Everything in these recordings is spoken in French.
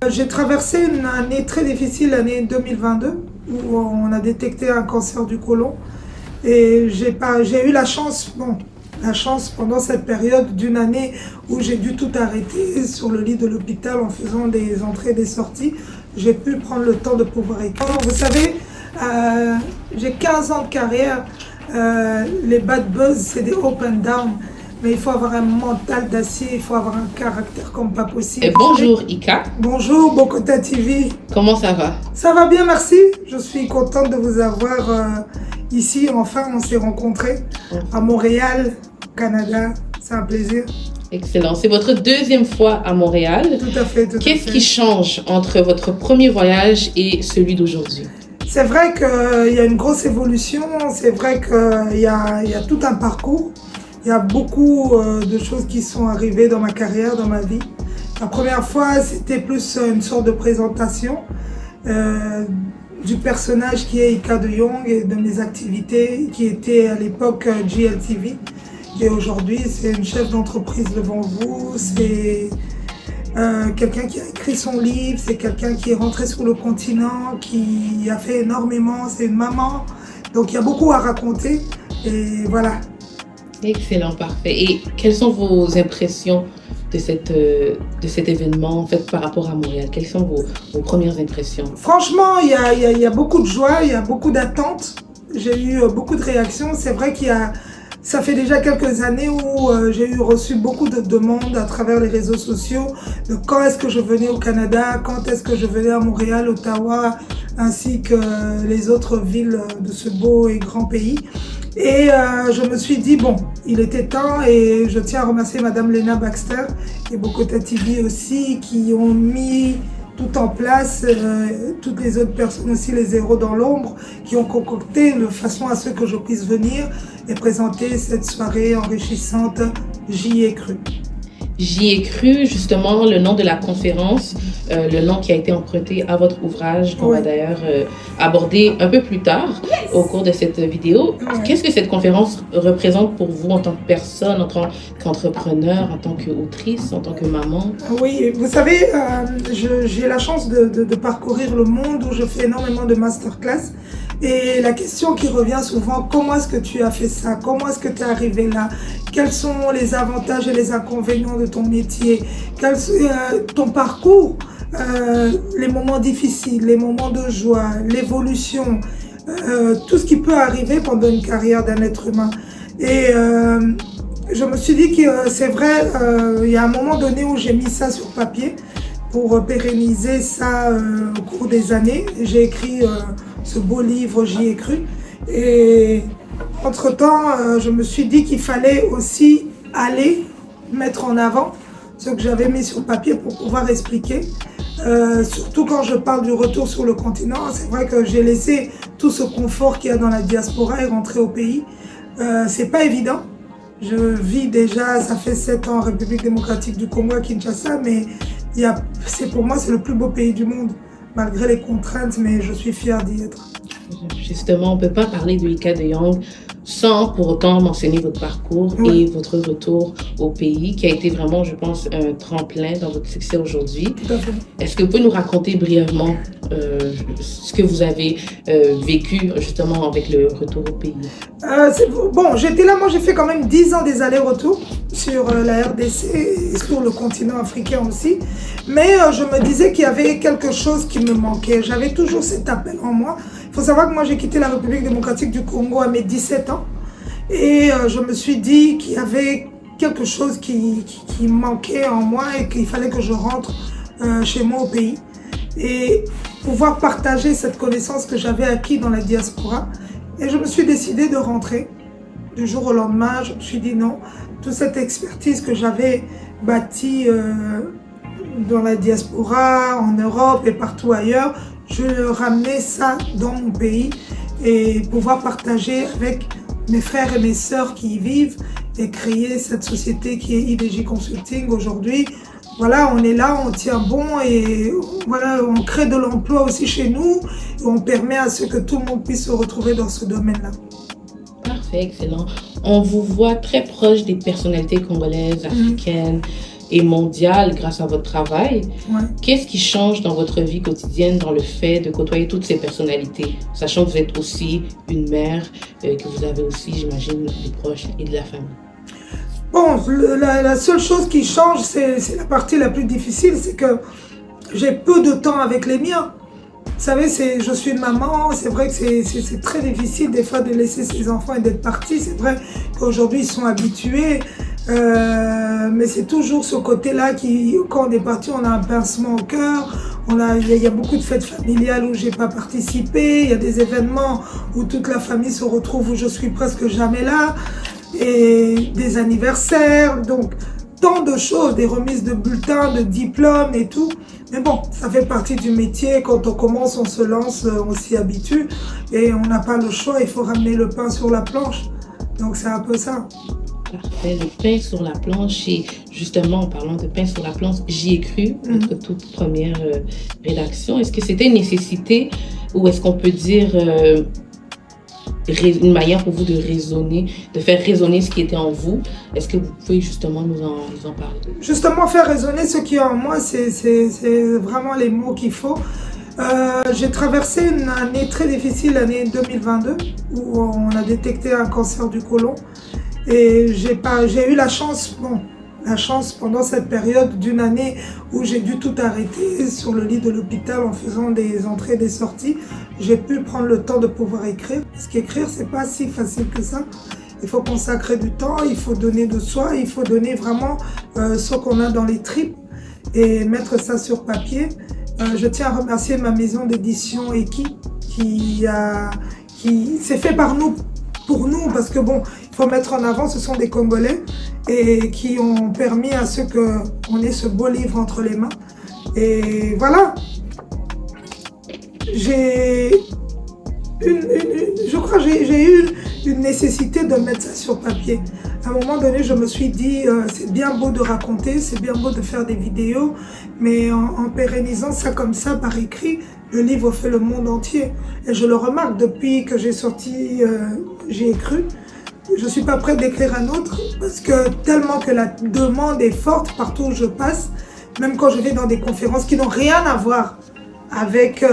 J'ai traversé une année très difficile, l'année 2022, où on a détecté un cancer du côlon. Et j'ai eu la chance pendant cette période d'une année où j'ai dû tout arrêter sur le lit de l'hôpital en faisant des entrées et des sorties. J'ai pu prendre le temps de pouvoir écrire. Vous savez, j'ai 15 ans de carrière. Les bad buzz, c'est des up and down. Mais il faut avoir un mental d'acier, il faut avoir un caractère comme pas possible. Et bonjour Ika. Bonjour Bokota TV. Comment ça va? Ça va bien, merci. Je suis contente de vous avoir ici. Enfin, on s'est rencontrés à Montréal, Canada. C'est un plaisir. Excellent. C'est votre deuxième fois à Montréal. Tout à fait, tout à fait. Qu'est-ce qui change entre votre premier voyage et celui d'aujourd'hui? C'est vrai qu'il y a une grosse évolution. C'est vrai qu'il y a tout un parcours. Il y a beaucoup de choses qui sont arrivées dans ma carrière, dans ma vie. La première fois, c'était plus une sorte de présentation du personnage qui est Ika de Jong et de mes activités qui étaient à l'époque GLTV. Et aujourd'hui, c'est une chef d'entreprise devant vous, c'est quelqu'un qui a écrit son livre, c'est quelqu'un qui est rentré sur le continent, qui a fait énormément, c'est une maman. Donc il y a beaucoup à raconter et voilà. Excellent, parfait. Et quelles sont vos impressions de cet événement en fait, par rapport à Montréal? Quelles sont vos premières impressions? Franchement, il y a beaucoup de joie, il y a beaucoup d'attentes. J'ai eu beaucoup de réactions. C'est vrai ça fait déjà quelques années où j'ai reçu beaucoup de demandes à travers les réseaux sociaux de quand est-ce que je venais au Canada, quand est-ce que je venais à Montréal, Ottawa, ainsi que les autres villes de ce beau et grand pays. Et je me suis dit, bon, il était temps et je tiens à remercier Madame Lena Baxter et Bokota TV aussi qui ont mis tout en place, toutes les autres personnes aussi, les héros dans l'ombre, qui ont concocté de façon à ce que je puisse venir et présenter cette soirée enrichissante. J'y ai cru. J'y ai cru, justement, le nom de la conférence, le nom qui a été emprunté à votre ouvrage, qu'on va d'ailleurs aborder un peu plus tard au cours de cette vidéo. Qu'est-ce que cette conférence représente pour vous en tant que personne, en tant qu'entrepreneur, en tant qu'autrice, en tant que maman? Oui, vous savez, j'ai la chance de parcourir le monde où je fais énormément de masterclass. Et la question qui revient souvent, comment est-ce que tu as fait ça? Comment est-ce que tu es arrivé là? Quels sont les avantages et les inconvénients de ton métier? Ton parcours, les moments difficiles, les moments de joie, l'évolution, tout ce qui peut arriver pendant une carrière d'un être humain. Et je me suis dit que c'est vrai, il y a un moment donné où j'ai mis ça sur papier pour pérenniser ça au cours des années. J'ai écrit ce beau livre, J'y ai cru. Et entre-temps, je me suis dit qu'il fallait aussi aller mettre en avant ce que j'avais mis sur papier pour pouvoir expliquer. Surtout quand je parle du retour sur le continent, c'est vrai que j'ai laissé tout ce confort qu'il y a dans la diaspora et rentrer au pays. C'est pas évident. Je vis déjà, ça fait 7 ans en République démocratique du Congo à Kinshasa, mais pour moi, c'est le plus beau pays du monde, malgré les contraintes, mais je suis fière d'y être. Justement, on ne peut pas parler de Ika de Jong sans pour autant mentionner votre parcours et votre retour au pays, qui a été vraiment, je pense, un tremplin dans votre succès aujourd'hui. Tout à fait. Est-ce que vous pouvez nous raconter brièvement ce que vous avez vécu justement avec le retour au pays? Bon, j'étais là, moi j'ai fait quand même 10 ans des allers-retours sur la RDC et sur le continent africain aussi. Mais je me disais qu'il y avait quelque chose qui me manquait. J'avais toujours cet appel en moi. Il faut savoir que moi j'ai quitté la République démocratique du Congo à mes 17 ans. Et je me suis dit qu'il y avait quelque chose qui manquait en moi et qu'il fallait que je rentre chez moi au pays. Et pouvoir partager cette connaissance que j'avais acquise dans la diaspora. Et je me suis décidée de rentrer. Du jour au lendemain, je me suis dit non, toute cette expertise que j'avais bâtie dans la diaspora, en Europe et partout ailleurs, je ramenais ça dans mon pays et pouvoir partager avec mes frères et mes sœurs qui y vivent et créer cette société qui est IDJ Consulting aujourd'hui. Voilà, on est là, on tient bon et voilà, on crée de l'emploi aussi chez nous et on permet à ce que tout le monde puisse se retrouver dans ce domaine-là. Parfait, excellent. On vous voit très proche des personnalités congolaises, africaines. est mondial grâce à votre travail. Ouais. Qu'est-ce qui change dans votre vie quotidienne dans le fait de côtoyer toutes ces personnalités, sachant que vous êtes aussi une mère, que vous avez aussi, j'imagine, des proches et de la famille? Bon, la seule chose qui change, c'est la partie la plus difficile, c'est que j'ai peu de temps avec les miens. Vous savez, je suis une maman, c'est vrai que c'est très difficile des fois de laisser ses enfants et d'être partis. C'est vrai qu'aujourd'hui, ils sont habitués, mais c'est toujours ce côté-là qui, quand on est parti, on a un pincement au cœur. Il y a beaucoup de fêtes familiales où j'ai pas participé, il y a des événements où toute la famille se retrouve, où je suis presque jamais là, et des anniversaires, donc tant de choses, des remises de bulletins, de diplômes et tout. Mais bon, ça fait partie du métier. Quand on commence, on se lance, on s'y habitue. Et on n'a pas le choix, il faut ramener le pain sur la planche. Donc c'est un peu ça. Parfait, le pain sur la planche. Et justement, en parlant de pain sur la planche, j'y ai cru, notre toute première rédaction. Est-ce que c'était une nécessité ou est-ce qu'on peut dire une manière pour vous de raisonner, de faire résonner ce qui était en vous? Est-ce que vous pouvez justement nous en parler? Justement, faire résonner ce qui est en moi, c'est vraiment les mots qu'il faut. J'ai traversé une année très difficile, l'année 2022, où on a détecté un cancer du côlon. Et j'ai eu la chance pendant cette période d'une année où j'ai dû tout arrêter sur le lit de l'hôpital en faisant des entrées et des sorties. J'ai pu prendre le temps de pouvoir écrire. Parce qu'écrire, c'est pas si facile que ça. Il faut consacrer du temps, il faut donner de soi, il faut donner vraiment ce qu'on a dans les tripes et mettre ça sur papier. Je tiens à remercier ma maison d'édition Eki qui s'est fait par nous, pour nous, parce que bon, il faut mettre en avant, ce sont des Congolais et qui ont permis à ceux qu'on ait ce beau livre entre les mains. Et voilà, je crois que j'ai eu une nécessité de mettre ça sur papier. À un moment donné, je me suis dit, c'est bien beau de raconter, c'est bien beau de faire des vidéos, mais en pérennisant ça comme ça par écrit, le livre fait le monde entier. Et je le remarque depuis que j'ai sorti J'y ai cru. Je ne suis pas prête d'écrire un autre parce que tellement que la demande est forte partout où je passe, même quand je vais dans des conférences qui n'ont rien à voir avec,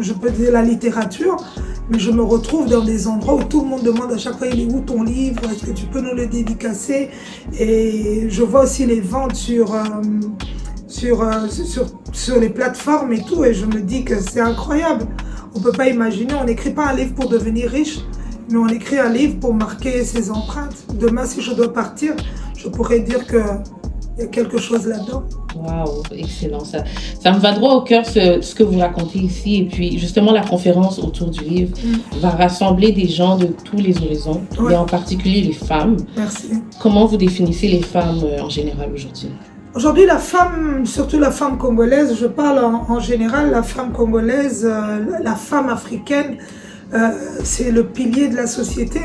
je peux dire, la littérature, mais je me retrouve dans des endroits où tout le monde demande à chaque fois, il est où ton livre, est-ce que tu peux nous le dédicacer? Et je vois aussi les ventes sur les plateformes et tout, et je me dis que c'est incroyable. On ne peut pas imaginer, on n'écrit pas un livre pour devenir riche, mais on écrit un livre pour marquer ses empreintes. Demain, si je dois partir, je pourrais dire qu'il y a quelque chose là-dedans. Waouh, excellent. Ça me va droit au cœur ce que vous racontez ici. Et puis, justement, la conférence autour du livre va rassembler des gens de tous les horizons, et en particulier les femmes. Merci. Comment vous définissez les femmes en général aujourd'hui? Aujourd'hui, la femme, surtout la femme congolaise, je parle en général, la femme congolaise, la femme africaine, c'est le pilier de la société.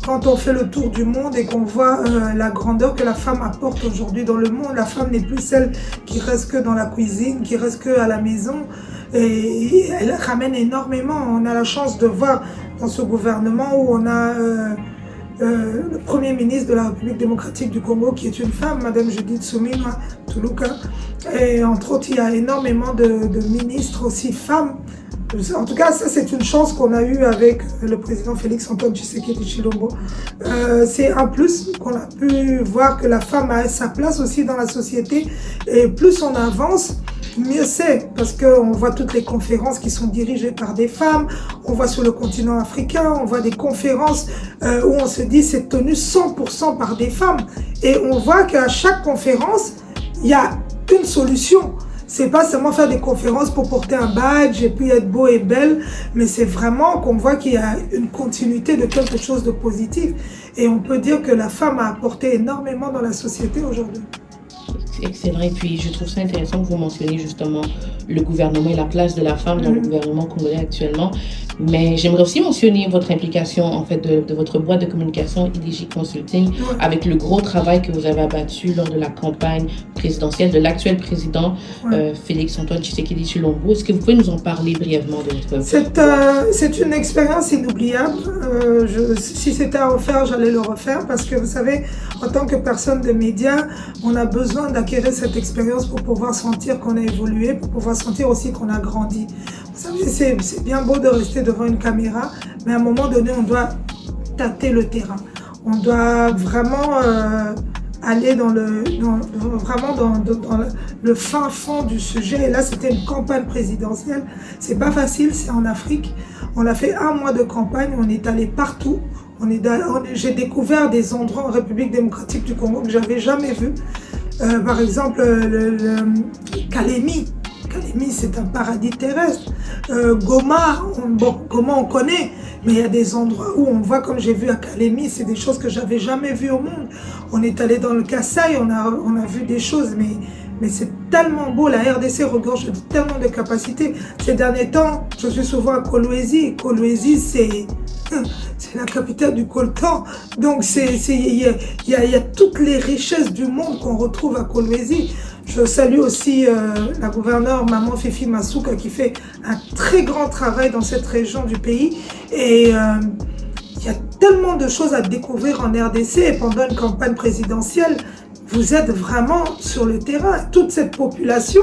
Quand on fait le tour du monde et qu'on voit la grandeur que la femme apporte aujourd'hui dans le monde, la femme n'est plus celle qui reste que dans la cuisine, qui reste que à la maison. Et elle ramène énormément. On a la chance de voir dans ce gouvernement où on a le Premier ministre de la République démocratique du Congo qui est une femme, Madame Judith Suminwa Tuluka. Et entre autres, il y a énormément de ministres aussi femmes. En tout cas, ça c'est une chance qu'on a eue avec le président Félix Antoine Tshisekedi Tshilombo. C'est un plus qu'on a pu voir que la femme a sa place aussi dans la société. Et plus on avance, mieux c'est. Parce qu'on voit toutes les conférences qui sont dirigées par des femmes. On voit sur le continent africain, on voit des conférences où on se dit c'est tenu 100% par des femmes. Et on voit qu'à chaque conférence, il y a une solution. C'est pas seulement faire des conférences pour porter un badge et puis être beau et belle, mais c'est vraiment qu'on voit qu'il y a une continuité de quelque chose de positif. Et on peut dire que la femme a apporté énormément dans la société aujourd'hui. Excellent. Et puis, je trouve ça intéressant que vous mentionniez justement le gouvernement et la place de la femme dans le gouvernement congolais actuellement. Mais j'aimerais aussi mentionner votre implication, en fait, de votre boîte de communication IDJ Consulting avec le gros travail que vous avez abattu lors de la campagne présidentielle de l'actuel président Félix-Antoine Tshisekedi Tshilombo. Est-ce que vous pouvez nous en parler brièvement de votre... C'est une expérience inoubliable. Si c'était à refaire, j'allais le refaire parce que vous savez, en tant que personne de médias, on a besoin d'acquérir cette expérience pour pouvoir sentir qu'on a évolué, pour pouvoir sentir aussi qu'on a grandi. Vous savez, c'est bien beau de rester devant une caméra, mais à un moment donné, on doit tâter le terrain. On doit vraiment aller dans le fin fond du sujet. Et là, c'était une campagne présidentielle. C'est pas facile, c'est en Afrique. On a fait 1 mois de campagne, on est allé partout. J'ai découvert des endroits en République démocratique du Congo que j'avais jamais vus. Par exemple, Kalemi. Kalemi, c'est un paradis terrestre. Goma, Goma, on connaît. Mais il y a des endroits où on voit, comme j'ai vu à Kalemi, c'est des choses que j'avais jamais vues au monde. On est allé dans le Kasaï, on a vu des choses, mais c'est tellement beau. La RDC regorge de tellement de capacités. Ces derniers temps, je suis souvent à Kolwezi. Kolwezi, c'est la capitale du coltan. Donc, il y a toutes les richesses du monde qu'on retrouve à Kolwezi. Je salue aussi la gouverneure Maman Fifi Masuka qui fait un très grand travail dans cette région du pays. Et il y a tellement de choses à découvrir en RDC. Et pendant une campagne présidentielle, vous êtes vraiment sur le terrain. Toute cette population,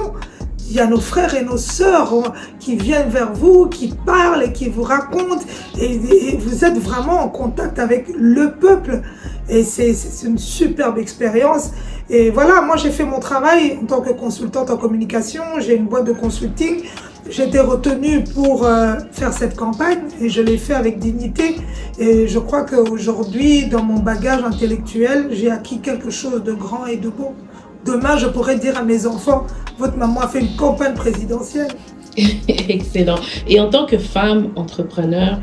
il y a nos frères et nos sœurs qui viennent vers vous, qui parlent et qui vous racontent. Et vous êtes vraiment en contact avec le peuple. Et c'est une superbe expérience. Et voilà, moi j'ai fait mon travail en tant que consultante en communication. J'ai une boîte de consulting. J'ai été retenue pour faire cette campagne et je l'ai fait avec dignité. Et je crois qu'aujourd'hui, dans mon bagage intellectuel, j'ai acquis quelque chose de grand et de beau. Demain, je pourrais dire à mes enfants, votre maman a fait une campagne présidentielle. Excellent. Et en tant que femme entrepreneur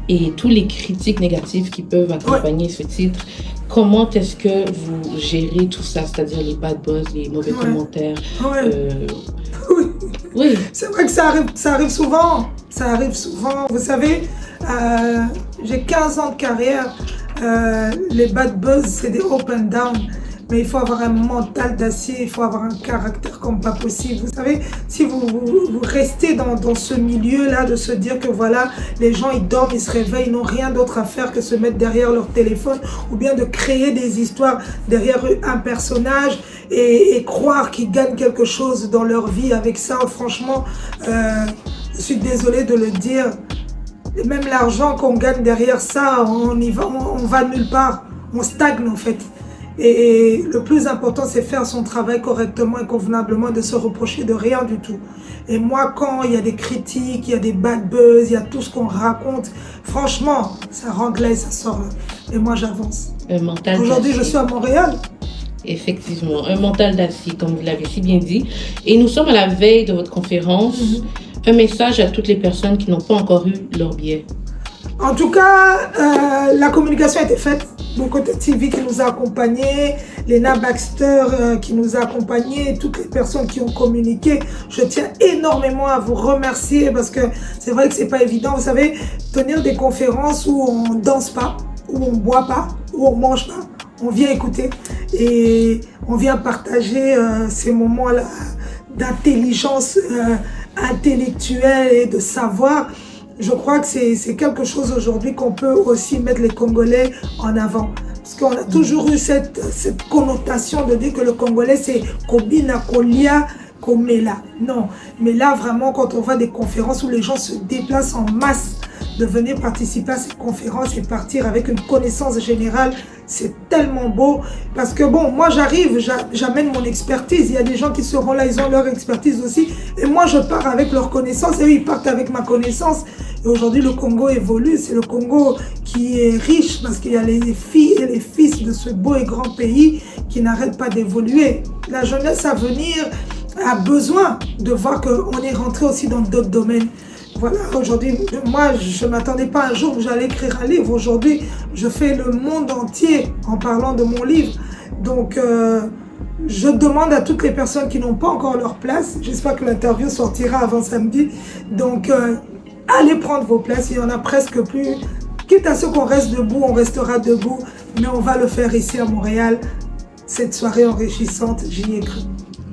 et tous les critiques négatives qui peuvent accompagner ce titre, comment est-ce que vous gérez tout ça, c'est-à-dire les bad buzz, les mauvais commentaires? Oui. C'est vrai que ça arrive souvent. Ça arrive souvent. Vous savez, j'ai 15 ans de carrière. Les bad buzz, c'est des up and down. Mais il faut avoir un mental d'acier, il faut avoir un caractère comme pas possible. Vous savez, si vous restez dans ce milieu-là, de se dire que voilà, les gens ils dorment, ils se réveillent, ils n'ont rien d'autre à faire que se mettre derrière leur téléphone ou bien de créer des histoires derrière un personnage et croire qu'ils gagnent quelque chose dans leur vie avec ça. Franchement, je suis désolée de le dire, même l'argent qu'on gagne derrière ça, on va nulle part, on stagne en fait. Et le plus important, c'est faire son travail correctement et convenablement, de se reprocher de rien du tout. Et moi, quand il y a des critiques, il y a des bad buzz, il y a tout ce qu'on raconte, franchement, ça renglaise, ça sort là. Et moi, j'avance. Aujourd'hui, je suis à Montréal. Effectivement, un mental d'acier, comme vous l'avez si bien dit. Et nous sommes à la veille de votre conférence. Un message à toutes les personnes qui n'ont pas encore eu leur billet. En tout cas, la communication a été faite. Donc, côté TV qui nous a accompagnés, Lena Baxter qui nous a accompagnés, toutes les personnes qui ont communiqué. Je tiens énormément à vous remercier parce que c'est vrai que c'est pas évident. Vous savez, tenir des conférences où on danse pas, où on boit pas, où on mange pas. On vient écouter et on vient partager ces moments-là d'intelligence intellectuelle et de savoir. Je crois que c'est quelque chose aujourd'hui qu'on peut aussi mettre les Congolais en avant. Parce qu'on a toujours eu cette connotation de dire que le Congolais c'est Kobina, Kolia, Komela. Non, mais là vraiment quand on voit des conférences où les gens se déplacent en masse, de venir participer à ces conférences et partir avec une connaissance générale, c'est tellement beau. Parce que bon, moi j'arrive, j'amène mon expertise. Il y a des gens qui seront là, ils ont leur expertise aussi. Et moi je pars avec leur connaissance et eux ils partent avec ma connaissance. Et aujourd'hui le Congo évolue, c'est le Congo qui est riche parce qu'il y a les filles et les fils de ce beau et grand pays qui n'arrêtent pas d'évoluer. La jeunesse à venir a besoin de voir qu'on est rentré aussi dans d'autres domaines. Voilà, aujourd'hui, moi, je ne m'attendais pas un jour où j'allais écrire un livre. Aujourd'hui, je fais le monde entier en parlant de mon livre. Donc, je demande à toutes les personnes qui n'ont pas encore leur place, j'espère que l'interview sortira avant samedi, donc allez prendre vos places, il y en a presque plus. Quitte à ce qu'on reste debout, on restera debout, mais on va le faire ici à Montréal. Cette soirée enrichissante, j'y ai cru.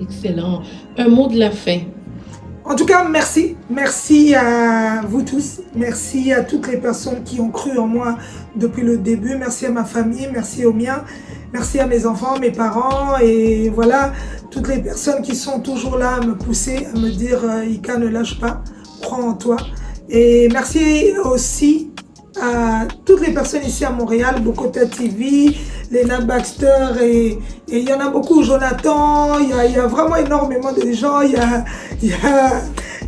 Excellent. Un mot de la fin. En tout cas, merci. Merci à vous tous. Merci à toutes les personnes qui ont cru en moi depuis le début. Merci à ma famille, merci aux miens. Merci à mes enfants, mes parents et voilà, toutes les personnes qui sont toujours là à me pousser, à me dire Ika, ne lâche pas, crois en toi. Et merci aussi à toutes les personnes ici à Montréal, Bokota TV, Lena Baxter et il y en a beaucoup, Jonathan, il y a vraiment énormément de gens, il y a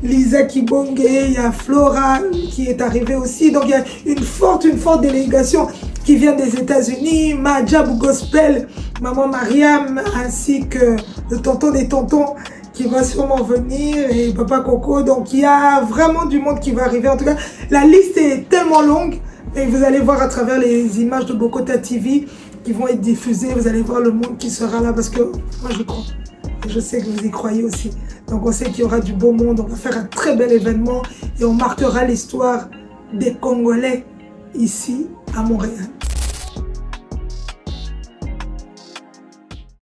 Lisa Kibonge, il y a Flora qui est arrivée aussi, donc il y a une forte délégation qui vient des États-Unis, Majab Gospel, Maman Mariam, ainsi que le tonton des tontons qui va sûrement venir et Papa Coco. Donc il y a vraiment du monde qui va arriver. En tout cas, la liste est tellement longue et vous allez voir à travers les images de Bokota TV qui vont être diffusées, vous allez voir le monde qui sera là parce que moi je crois. Et je sais que vous y croyez aussi. Donc on sait qu'il y aura du beau monde, on va faire un très bel événement et on marquera l'histoire des Congolais ici à Montréal.